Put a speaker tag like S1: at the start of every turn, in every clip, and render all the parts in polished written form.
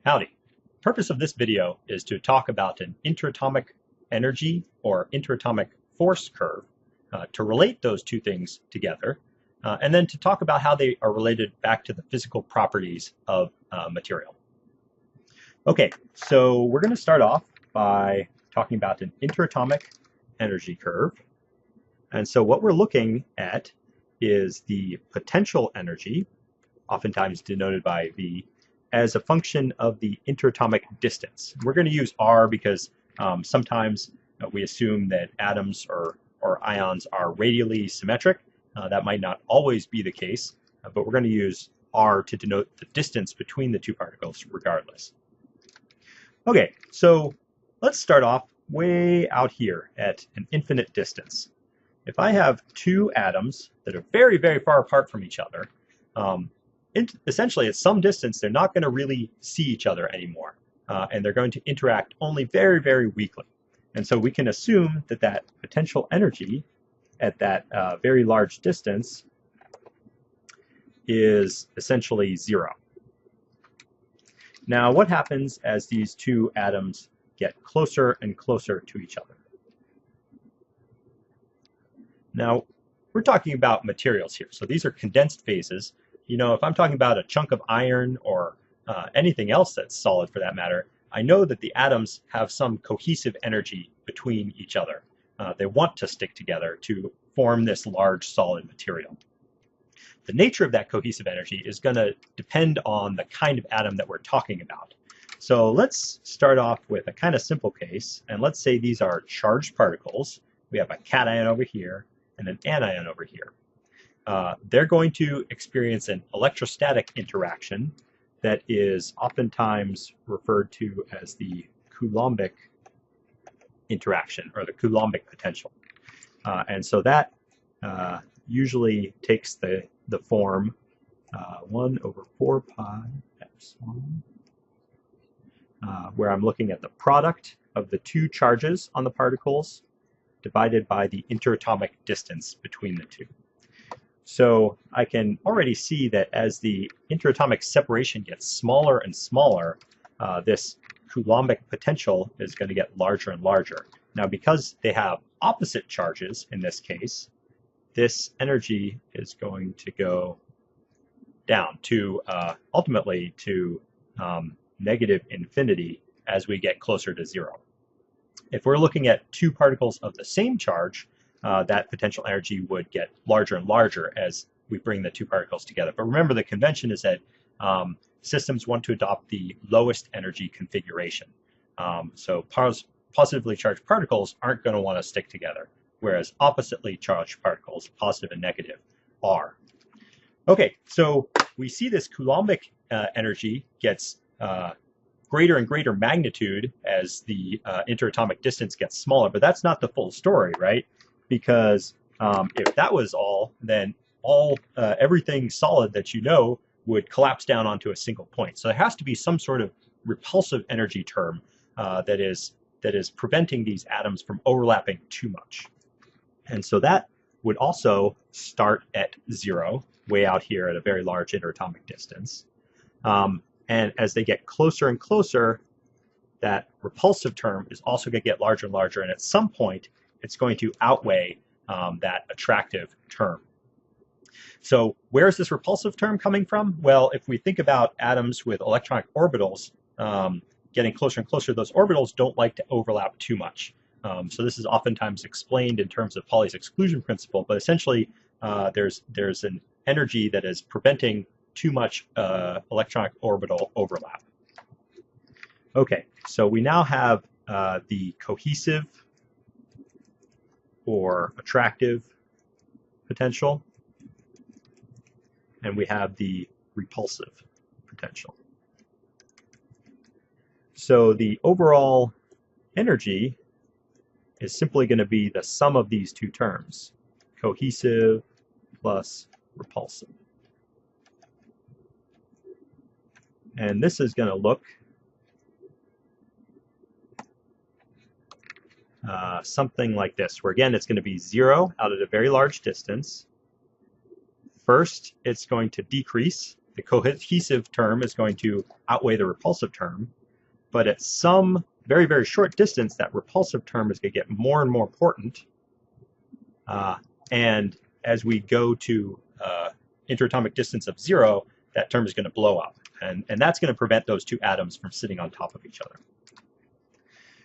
S1: Howdy. The purpose of this video is to talk about an interatomic energy or interatomic force curve, to relate those two things together, and then to talk about how they are related back to the physical properties of material. Okay, so we're going to start off by talking about an interatomic energy curve. And so what we're looking at is the potential energy, oftentimes denoted by V, as a function of the interatomic distance. We're going to use R because sometimes we assume that atoms or ions are radially symmetric. That might not always be the case, but we're going to use R to denote the distance between the two particles regardless. Okay, so let's start off way out here at an infinite distance. If I have two atoms that are very, very far apart from each other, essentially at some distance they're not going to really see each other anymore, and they're going to interact only very, very weakly. And so we can assume that that potential energy at that very large distance is essentially zero. Now what happens as these two atoms get closer and closer to each other? Now we're talking about materials here, so these are condensed phases. You know, if I'm talking about a chunk of iron or anything else that's solid for that matter, I know that the atoms have some cohesive energy between each other. They want to stick together to form this large solid material. The nature of that cohesive energy is going to depend on the kind of atom that we're talking about. So let's start off with a kind of simple case, and let's say these are charged particles. We have a cation over here and an anion over here. They're going to experience an electrostatic interaction that is oftentimes referred to as the Coulombic interaction or the Coulombic potential. And so that usually takes the form 1 over 4 pi epsilon, where I'm looking at the product of the two charges on the particles divided by the interatomic distance between the two. So I can already see that as the interatomic separation gets smaller and smaller, this Coulombic potential is going to get larger and larger. Now because they have opposite charges in this case, this energy is going to go down to ultimately to negative infinity as we get closer to zero. If we're looking at two particles of the same charge, that potential energy would get larger and larger as we bring the two particles together. But remember, the convention is that systems want to adopt the lowest energy configuration. So positively charged particles aren't going to want to stick together, whereas oppositely charged particles, positive and negative, are. Okay, so we see this Coulombic energy gets greater and greater magnitude as the interatomic distance gets smaller, but that's not the full story, right? Because if that was all, then everything solid that you know would collapse down onto a single point. So there has to be some sort of repulsive energy term that is preventing these atoms from overlapping too much. And so that would also start at zero, way out here at a very large interatomic distance. And as they get closer and closer, that repulsive term is also going to get larger and larger, and at some point it's going to outweigh that attractive term. So where is this repulsive term coming from? Well, if we think about atoms with electronic orbitals getting closer and closer, those orbitals don't like to overlap too much. So this is oftentimes explained in terms of Pauli's exclusion principle, but essentially there's an energy that is preventing too much electronic orbital overlap. Okay, so we now have the cohesive or attractive potential, and we have the repulsive potential. So the overall energy is simply going to be the sum of these two terms, cohesive plus repulsive. And this is going to look something like this, where again it's going to be zero out at a very large distance. First, it's going to decrease the cohesive term is going to outweigh the repulsive term, but at some very, very short distance, that repulsive term is going to get more and more important. And as we go to interatomic distance of 0, that term is going to blow up. And that's going to prevent those two atoms from sitting on top of each other.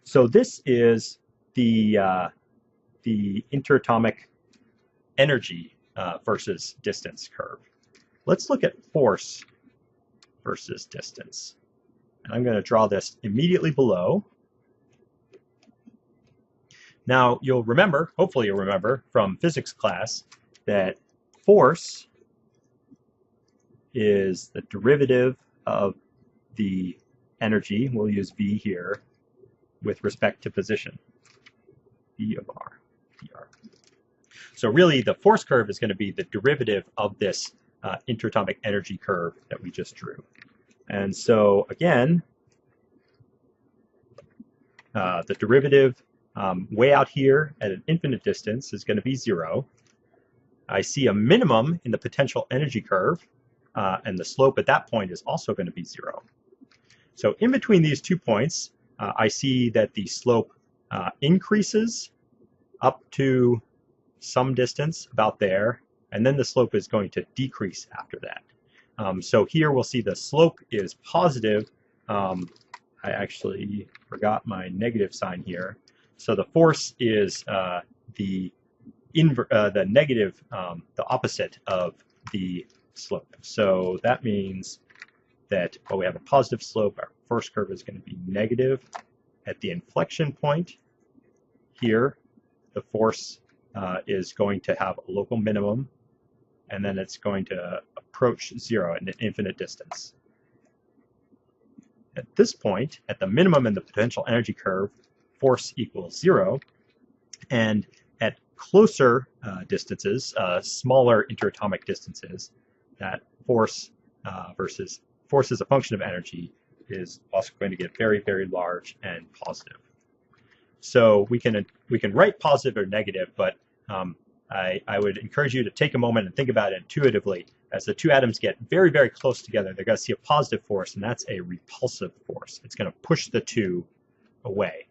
S1: So this is the interatomic energy versus distance curve. Let's look at force versus distance. And I'm going to draw this immediately below. Now, you'll remember, hopefully you'll remember from physics class, that force is the derivative of the energy, we'll use V here, with respect to position, V of R, dr. So really the force curve is going to be the derivative of this interatomic energy curve that we just drew. And so again, the derivative way out here at an infinite distance is going to be 0. I see a minimum in the potential energy curve, and the slope at that point is also going to be 0. So in between these 2 points, I see that the slope increases up to some distance, about there, and then the slope is going to decrease after that. So here we'll see the slope is positive. I actually forgot my negative sign here. So the force is the negative, the opposite of the slope. So that means that we have a positive slope. Our force curve is going to be negative. At the inflection point here, the force is going to have a local minimum, and then it's going to approach 0 at an infinite distance. At this point, at the minimum in the potential energy curve, force equals 0, and at closer distances, smaller interatomic distances, that force versus force as a function of energy is also going to get very, very large and positive. So we can write positive or negative, but I would encourage you to take a moment and think about it intuitively. As the two atoms get very, very close together, they're going to see a positive force, and that's a repulsive force. It's going to push the two away.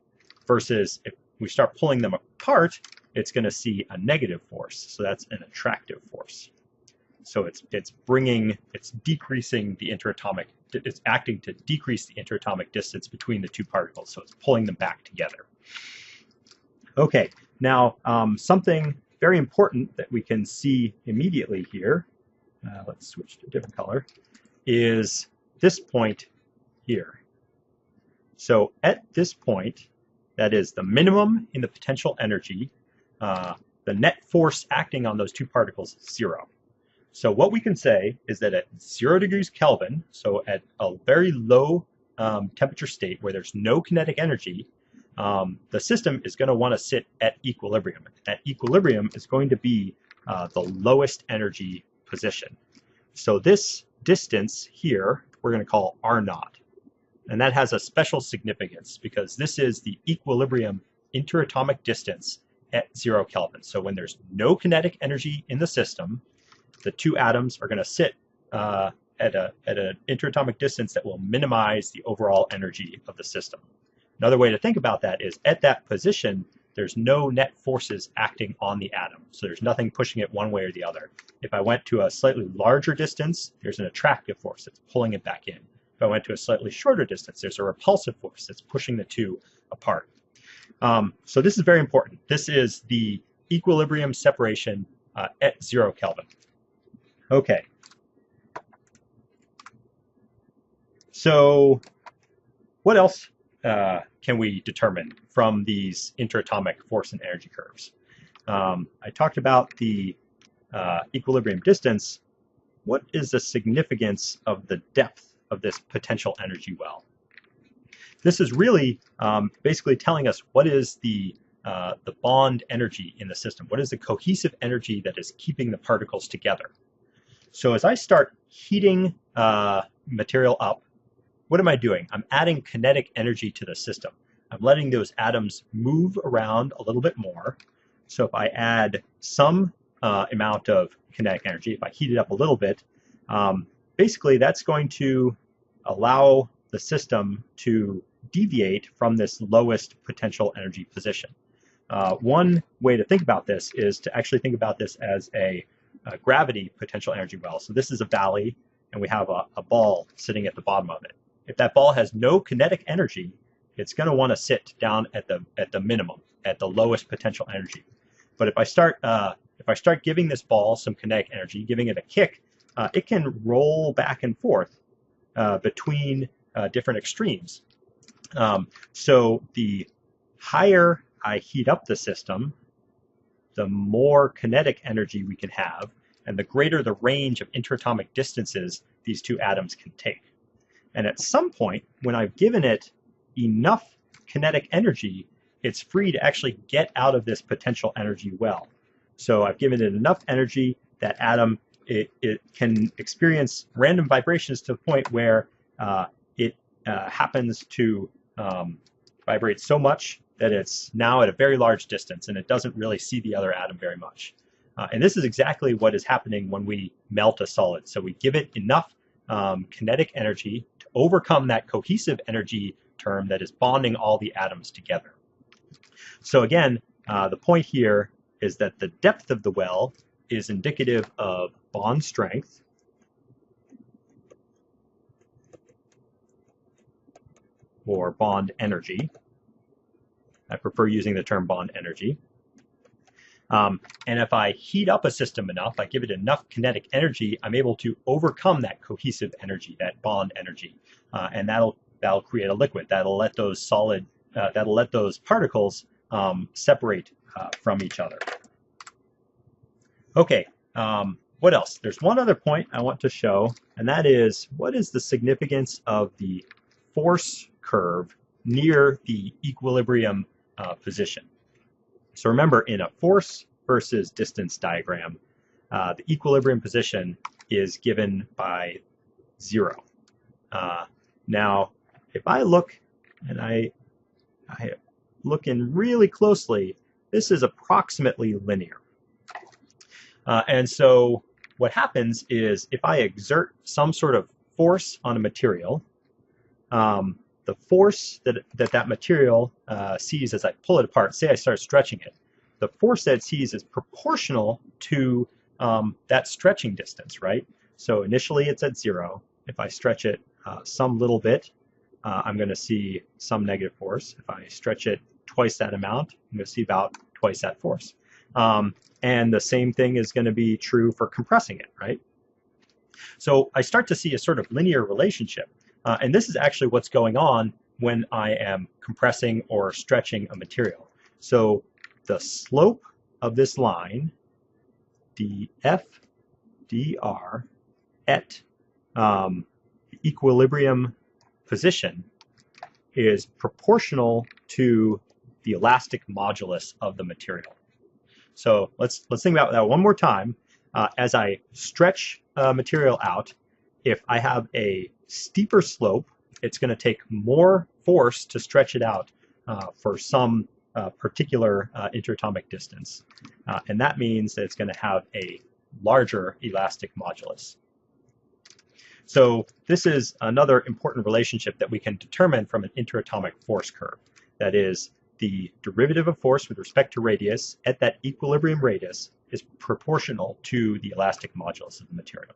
S1: Versus if we start pulling them apart, it's going to see a negative force. So that's an attractive force. So it's decreasing the interatomic, it's acting to decrease the interatomic distance between the two particles. So it's pulling them back together. Okay, now something very important that we can see immediately here, let's switch to a different color, is this point here. So at this point, that is the minimum in the potential energy, the net force acting on those two particles is 0. So what we can say is that at 0 degrees Kelvin, so at a very low temperature state where there's no kinetic energy, the system is going to want to sit at equilibrium. At equilibrium is going to be the lowest energy position. So this distance here, we're going to call R0. And that has a special significance because this is the equilibrium interatomic distance at 0 Kelvin. So when there's no kinetic energy in the system, the two atoms are going to sit at an interatomic distance that will minimize the overall energy of the system. Another way to think about that is at that position, there's no net forces acting on the atom. So there's nothing pushing it one way or the other. If I went to a slightly larger distance, there's an attractive force that's pulling it back in. If I went to a slightly shorter distance, there's a repulsive force that's pushing the two apart. So this is very important. This is the equilibrium separation at 0 Kelvin. Okay. So what else can we determine from these interatomic force and energy curves? I talked about the equilibrium distance. What is the significance of the depth of this potential energy well? This is really basically telling us what is the bond energy in the system. What is the cohesive energy that is keeping the particles together? So as I start heating material up, what am I doing? I'm adding kinetic energy to the system. I'm letting those atoms move around a little bit more. So if I add some amount of kinetic energy, if I heat it up a little bit, basically that's going to allow the system to deviate from this lowest potential energy position. One way to think about this is to actually think about this as a gravity potential energy well. So this is a valley, and we have a ball sitting at the bottom of it. If that ball has no kinetic energy, it's going to want to sit down at the minimum, at the lowest potential energy. But if I start giving this ball some kinetic energy, giving it a kick, it can roll back and forth between different extremes. So the higher I heat up the system, the more kinetic energy we can have, and the greater the range of interatomic distances these two atoms can take. And at some point, when I've given it enough kinetic energy, it's free to actually get out of this potential energy well. So I've given it enough energy that atom, it can experience random vibrations to the point where it happens to vibrate so much that it's now at a very large distance and it doesn't really see the other atom very much. And this is exactly what is happening when we melt a solid. So we give it enough kinetic energy to overcome that cohesive energy term that is bonding all the atoms together. So again, the point here is that the depth of the well is indicative of bond strength, or bond energy. I prefer using the term bond energy. And if I heat up a system enough, I give it enough kinetic energy, I'm able to overcome that cohesive energy, that bond energy, and that'll create a liquid. That'll let those particles separate from each other. Okay, what else? There's one other point I want to show, and that is, what is the significance of the force curve near the equilibrium position? So remember, in a force versus distance diagram, the equilibrium position is given by 0. Now, if I look, and I look in really closely, this is approximately linear. And so what happens is, if I exert some sort of force on a material, the force that material sees as I pull it apart, say I start stretching it, the force that it sees is proportional to that stretching distance, right? So initially it's at 0. If I stretch it some little bit, I'm going to see some negative force. If I stretch it twice that amount, I'm going to see about twice that force. And the same thing is going to be true for compressing it, right? So I start to see a sort of linear relationship. And this is actually what's going on when I am compressing or stretching a material. So the slope of this line, df dr, at the equilibrium position is proportional to the elastic modulus of the material. So let's think about that one more time. As I stretch a material out, if I have a steeper slope, it's going to take more force to stretch it out for some particular interatomic distance. And that means that it's going to have a larger elastic modulus. So this is another important relationship that we can determine from an interatomic force curve. That is, the derivative of force with respect to radius at that equilibrium radius is proportional to the elastic modulus of the material.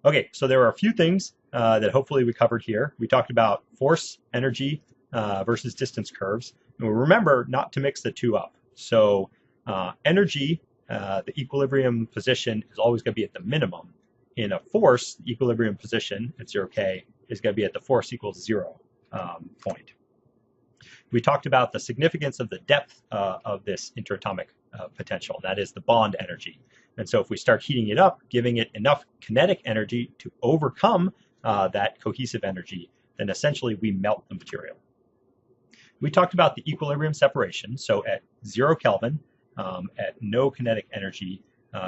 S1: Okay, so there are a few things that hopefully we covered here. We talked about force, energy versus distance curves. And remember not to mix the two up. So energy, the equilibrium position is always going to be at the minimum. In a force, the equilibrium position at 0K is going to be at the force equals 0 point. We talked about the significance of the depth of this interatomic potential. That is the bond energy. And so if we start heating it up, giving it enough kinetic energy to overcome that cohesive energy, then essentially we melt the material. We talked about the equilibrium separation. So at 0 Kelvin, at no kinetic energy,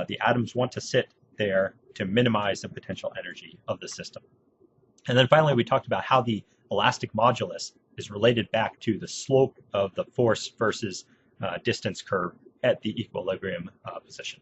S1: the atoms want to sit there to minimize the potential energy of the system. And then finally, we talked about how the elastic modulus is related back to the slope of the force versus distance curve at the equilibrium position.